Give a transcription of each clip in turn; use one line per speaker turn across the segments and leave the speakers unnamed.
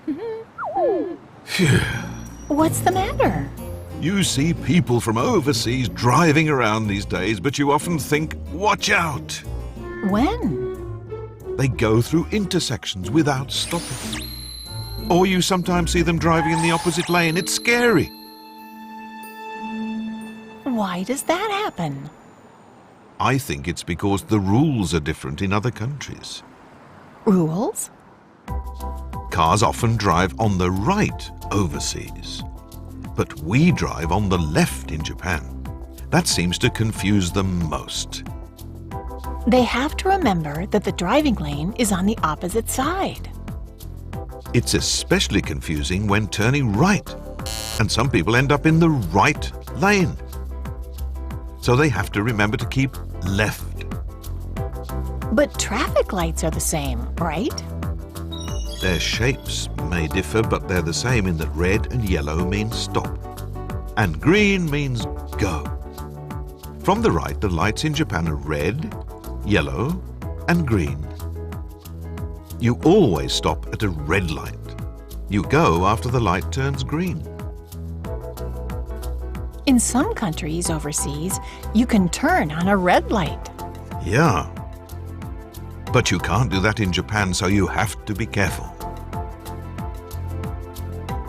Phew.
What's the matter?
You see people from overseas driving around these days, but you often think, watch out!
When?
They go through intersections without stopping. Or you sometimes see them driving in the opposite lane. It's scary.
Why does that happen?
I think it's because the rules are different in other countries.
Rules?
Cars often drive on the right overseas, but we drive on the left in Japan. That seems to confuse them most.
They have to remember that the driving lane is on the opposite side.
It's especially confusing when turning right, and some people end up in the right lane. So they have to remember to keep left.
But traffic lights are the same, right?
Their shapes may differ, but they're the same in that red and yellow mean stop, and green means go. From the right, the lights in Japan are red, yellow, and green. You always stop at a red light. You go after the light turns green.
In some countries overseas, you can turn on a red light.
Yeah. But you can't do that in Japan, so you have to be careful.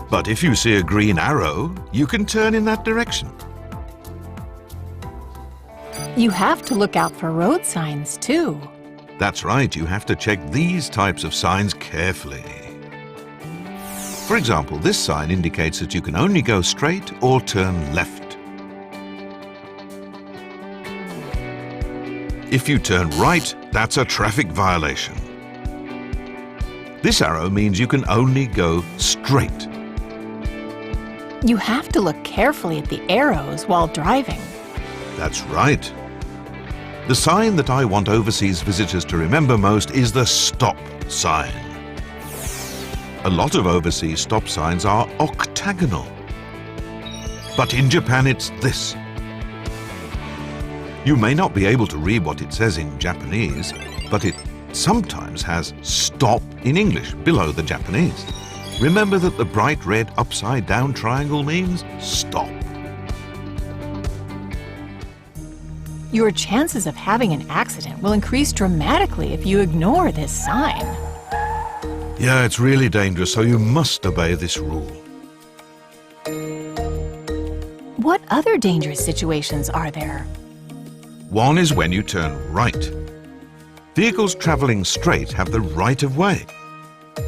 But if you see a green arrow, you can turn in that direction.
You have to look out for road signs, too.
That's right, you have to check these types of signs carefully. For example, this sign indicates that you can only go straight or turn left. If you turn right, that's a traffic violation. This arrow means you can only go straight.
You have to look carefully at the arrows while driving.
That's right. The sign that I want overseas visitors to remember most is the stop sign. A lot of overseas stop signs are octagonal. But in Japan, it's this. You may not be able to read what it says in Japanese, but it sometimes has stop in English below the Japanese. Remember that the bright red upside-down triangle means stop.
Your chances of having an accident will increase dramatically if you ignore this sign.
Yeah, it's really dangerous, so you must obey this rule.
What other dangerous situations are there?
One is when you turn right. Vehicles traveling straight have the right of way.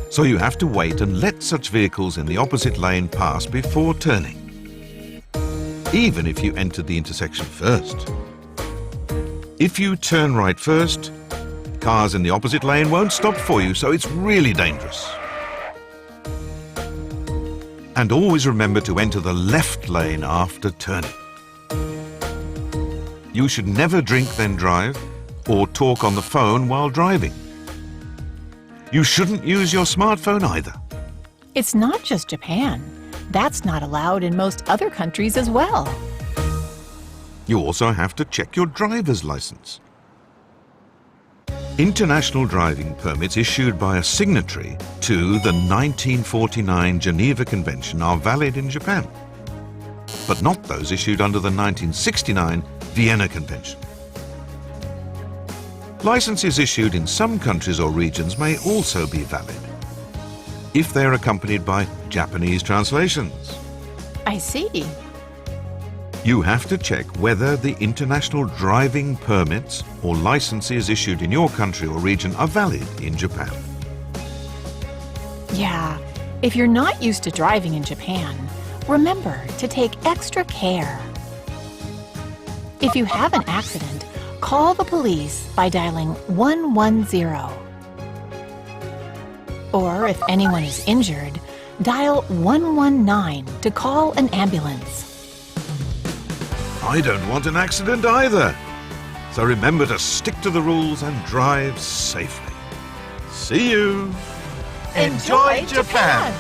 So you have to wait and let such vehicles in the opposite lane pass before turning, even if you entered the intersection first. If you turn right first, cars in the opposite lane won't stop for you, so it's really dangerous. And always remember to enter the left lane after turning. You should never drink then drive, or talk on the phone while driving. You shouldn't use your smartphone either.
It's not just Japan. That's not allowed in most other countries as well.
You also have to check your driver's license. International driving permits issued by a signatory to the 1949 Geneva Convention are valid in Japan, but not those issued under the 1969 Vienna Convention. Licenses issued in some countries or regions may also be valid if they are accompanied by Japanese translations.
I see.
You have to check whether the international driving permits or licenses issued in your country or region are valid in Japan.
Yeah, if you're not used to driving in Japan, remember to take extra care. If you have an accident, call the police by dialing 110. Or if anyone is injured, dial 119 to call an ambulance.
I don't want an accident either. So remember to stick to the rules and drive safely. See you.
Enjoy Japan!